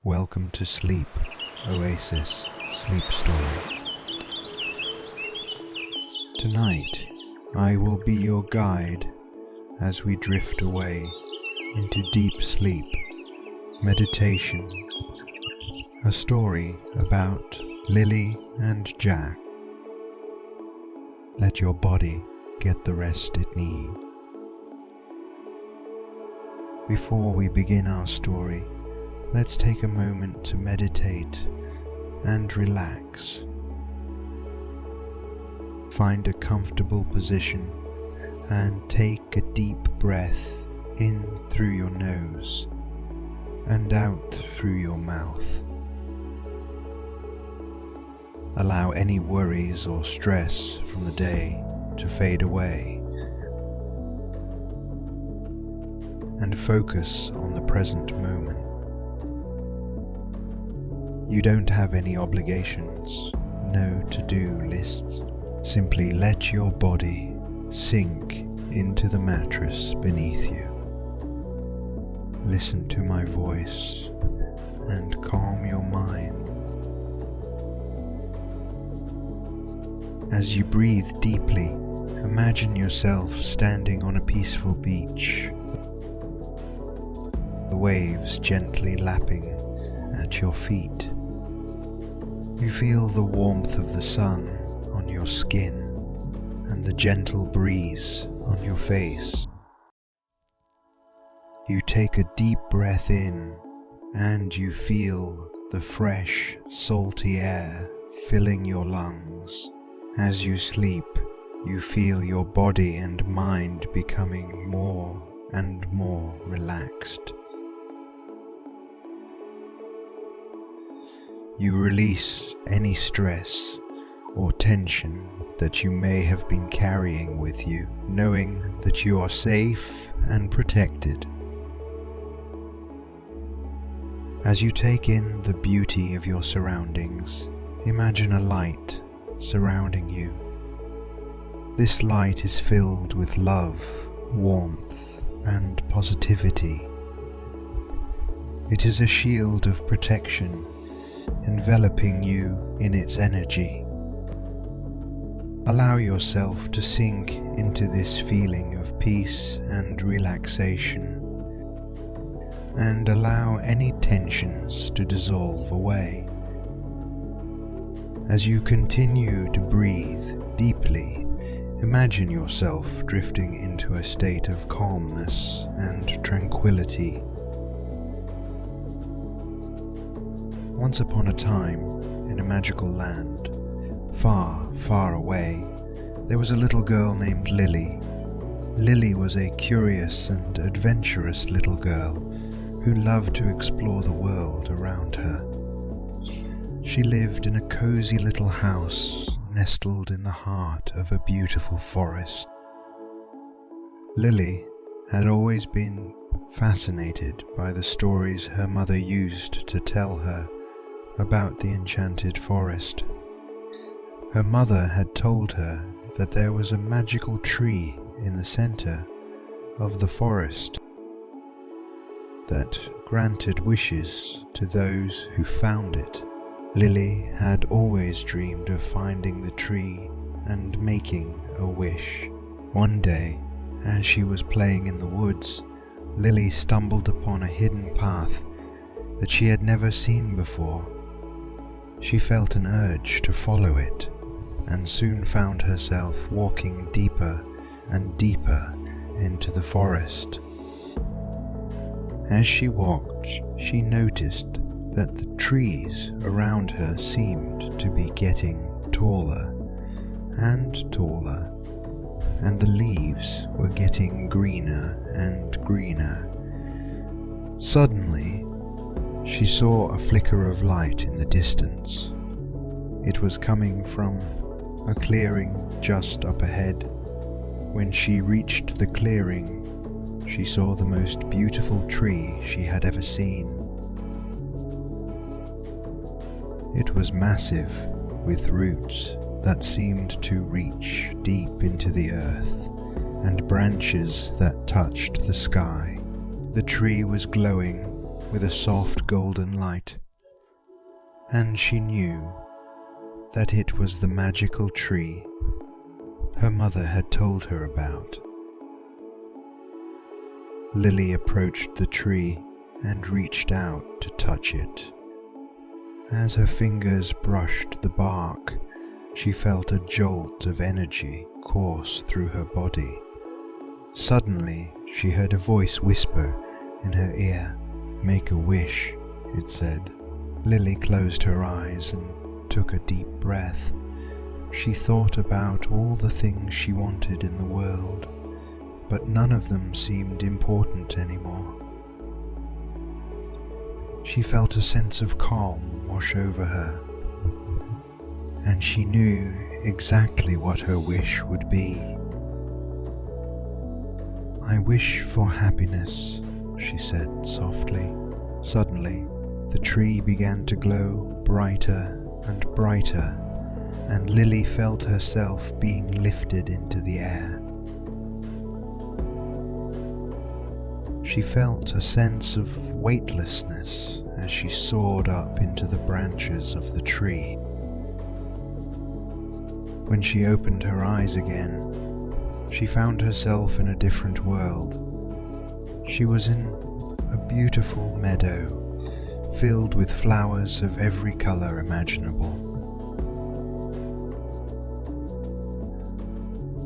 Welcome to Sleep Oasis Sleep Story. Tonight, I will be your guide as we drift away into deep sleep, meditation, a story about Lily and Jack. Let your body get the rest it needs. Before we begin our story, let's take a moment to meditate and relax. Find a comfortable position and take a deep breath in through your nose and out through your mouth. Allow any worries or stress from the day to fade away and focus on the present moment. You don't have any obligations, no to-do lists. Simply let your body sink into the mattress beneath you. Listen to my voice and calm your mind. As you breathe deeply, imagine yourself standing on a peaceful beach, the waves gently lapping at your feet. You feel the warmth of the sun on your skin and the gentle breeze on your face. You take a deep breath in and you feel the fresh, salty air filling your lungs. As you sleep, you feel your body and mind becoming more and more relaxed. You release any stress or tension that you may have been carrying with you, knowing that you are safe and protected. As you take in the beauty of your surroundings, imagine a light surrounding you. This light is filled with love, warmth, and positivity. It is a shield of protection, enveloping you in its energy. Allow yourself to sink into this feeling of peace and relaxation, and allow any tensions to dissolve away. As you continue to breathe deeply, imagine yourself drifting into a state of calmness and tranquility. Once upon a time, in a magical land, far, far away, there was a little girl named Lily. Lily was a curious and adventurous little girl who loved to explore the world around her. She lived in a cozy little house nestled in the heart of a beautiful forest. Lily had always been fascinated by the stories her mother used to tell her about the enchanted forest. Her mother had told her that there was a magical tree in the center of the forest that granted wishes to those who found it. Lily had always dreamed of finding the tree and making a wish. One day, as she was playing in the woods, Lily stumbled upon a hidden path that she had never seen before. She felt an urge to follow it, and soon found herself walking deeper and deeper into the forest. As she walked, she noticed that the trees around her seemed to be getting taller and taller, and the leaves were getting greener and greener. Suddenly, she saw a flicker of light in the distance. It was coming from a clearing just up ahead. When she reached the clearing, she saw the most beautiful tree she had ever seen. It was massive, with roots that seemed to reach deep into the earth, and branches that touched the sky. The tree was glowing with a soft golden light, and she knew that it was the magical tree her mother had told her about. Lily approached the tree and reached out to touch it. As her fingers brushed the bark, she felt a jolt of energy course through her body. Suddenly, she heard a voice whisper in her ear. "Make a wish," it said. Lily closed her eyes and took a deep breath. She thought about all the things she wanted in the world, but none of them seemed important anymore. She felt a sense of calm wash over her, and she knew exactly what her wish would be. "I wish for happiness," she said softly. Suddenly, the tree began to glow brighter and brighter, and Lily felt herself being lifted into the air. She felt a sense of weightlessness as she soared up into the branches of the tree. When she opened her eyes again, she found herself in a different world. She was in a beautiful meadow, filled with flowers of every color imaginable.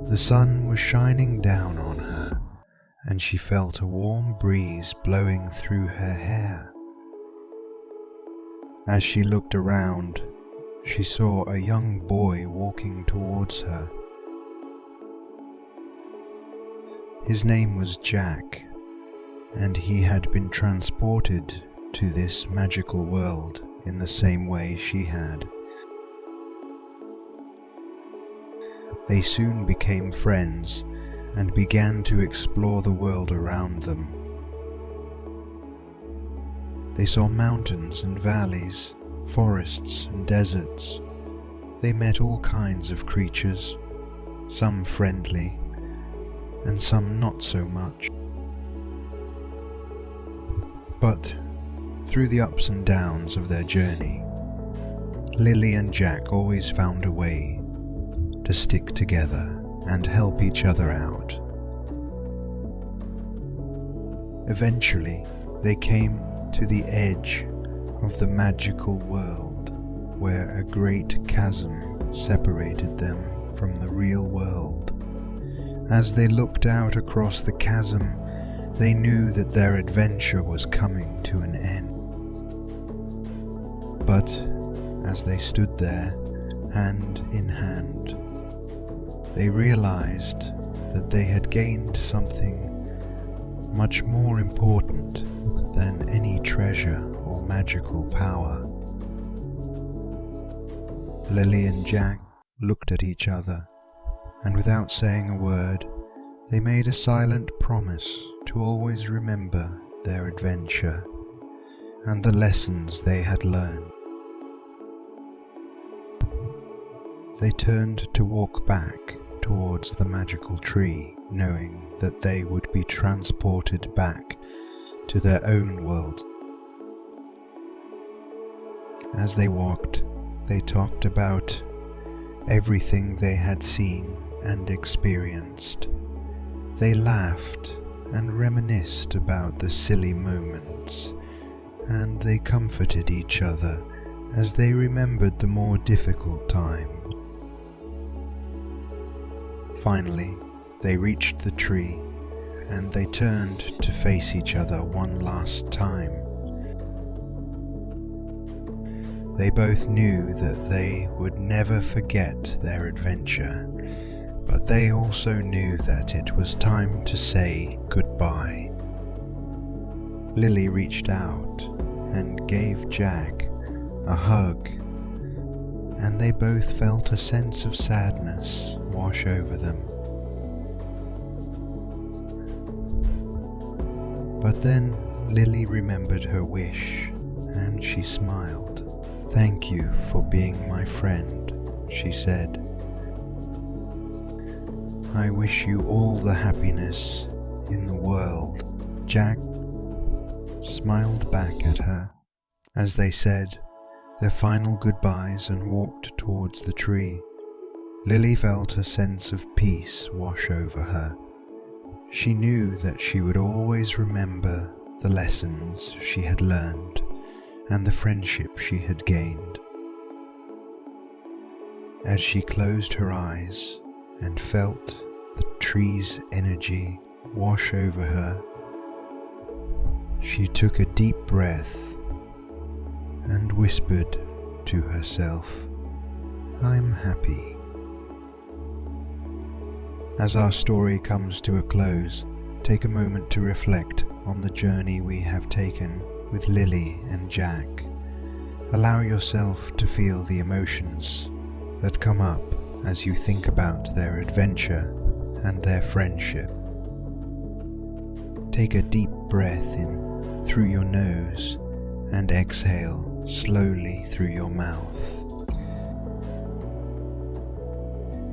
The sun was shining down on her, and she felt a warm breeze blowing through her hair. As she looked around, she saw a young boy walking towards her. His name was Jack, and he had been transported to this magical world in the same way she had. They soon became friends and began to explore the world around them. They saw mountains and valleys, forests and deserts. They met all kinds of creatures, some friendly and some not so much. But through the ups and downs of their journey, Lily and Jack always found a way to stick together and help each other out. Eventually, they came to the edge of the magical world, where a great chasm separated them from the real world. As they looked out across the chasm, they knew that their adventure was coming to an end. But as they stood there, hand in hand, they realized that they had gained something much more important than any treasure or magical power. Lily and Jack looked at each other, and without saying a word, they made a silent promise to always remember their adventure and the lessons they had learned. They turned to walk back towards the magical tree, knowing that they would be transported back to their own world. As they walked, they talked about everything they had seen and experienced. They laughed and reminisced about the silly moments, and they comforted each other as they remembered the more difficult times. Finally, they reached the tree, and they turned to face each other one last time. They both knew that they would never forget their adventure, but they also knew that it was time to say goodbye. Lily reached out and gave Jack a hug, and they both felt a sense of sadness wash over them. But then Lily remembered her wish, and she smiled. "Thank you for being my friend," she said. "I wish you all the happiness in the world." Jack smiled back at her as they said their final goodbyes and walked towards the tree. Lily felt a sense of peace wash over her. She knew that she would always remember the lessons she had learned and the friendship she had gained. As she closed her eyes and felt the tree's energy wash over her, she took a deep breath and whispered to herself, "I'm happy." As our story comes to a close, take a moment to reflect on the journey we have taken with Lily and Jack. Allow yourself to feel the emotions that come up as you think about their adventure and their friendship. Take a deep breath in through your nose and exhale slowly through your mouth.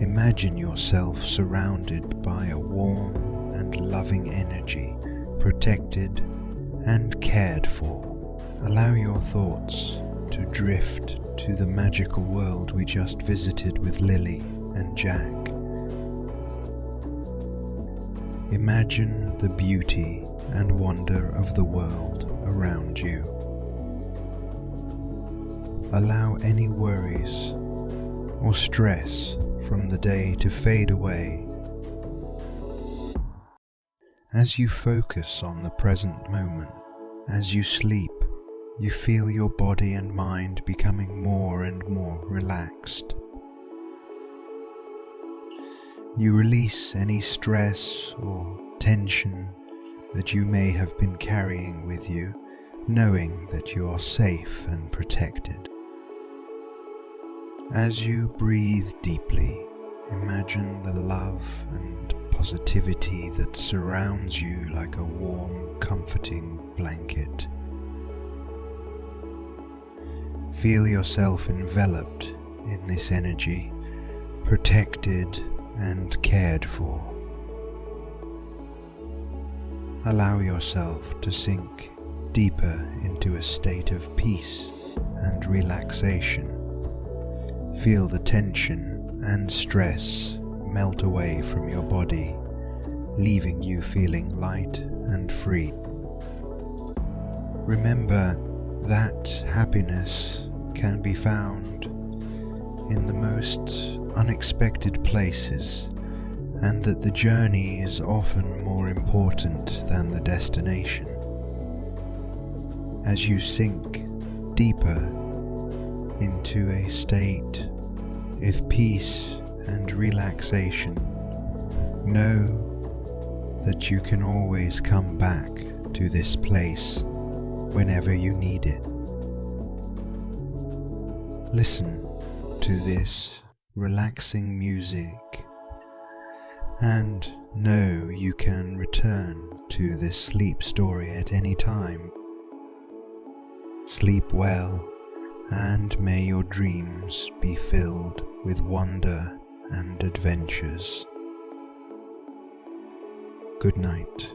Imagine yourself surrounded by a warm and loving energy, protected and cared for. Allow your thoughts to drift to the magical world we just visited with Lily and Jack. Imagine the beauty and wonder of the world around you. Allow any worries or stress from the day to fade away. As you focus on the present moment, as you sleep, you feel your body and mind becoming more and more relaxed. You release any stress or tension that you may have been carrying with you, knowing that you are safe and protected. As you breathe deeply, imagine the love and positivity that surrounds you like a warm, comforting blanket. Feel yourself enveloped in this energy, protected and cared for. Allow yourself to sink deeper into a state of peace and relaxation. Feel the tension and stress melt away from your body, leaving you feeling light and free. Remember that happiness can be found in the most unexpected places, and that the journey is often more important than the destination. As you sink deeper into a state of peace and relaxation, know that you can always come back to this place whenever you need it. Listen to this relaxing music and know you can return to this sleep story at any time. Sleep well, and may your dreams be filled with wonder and adventures. Good night.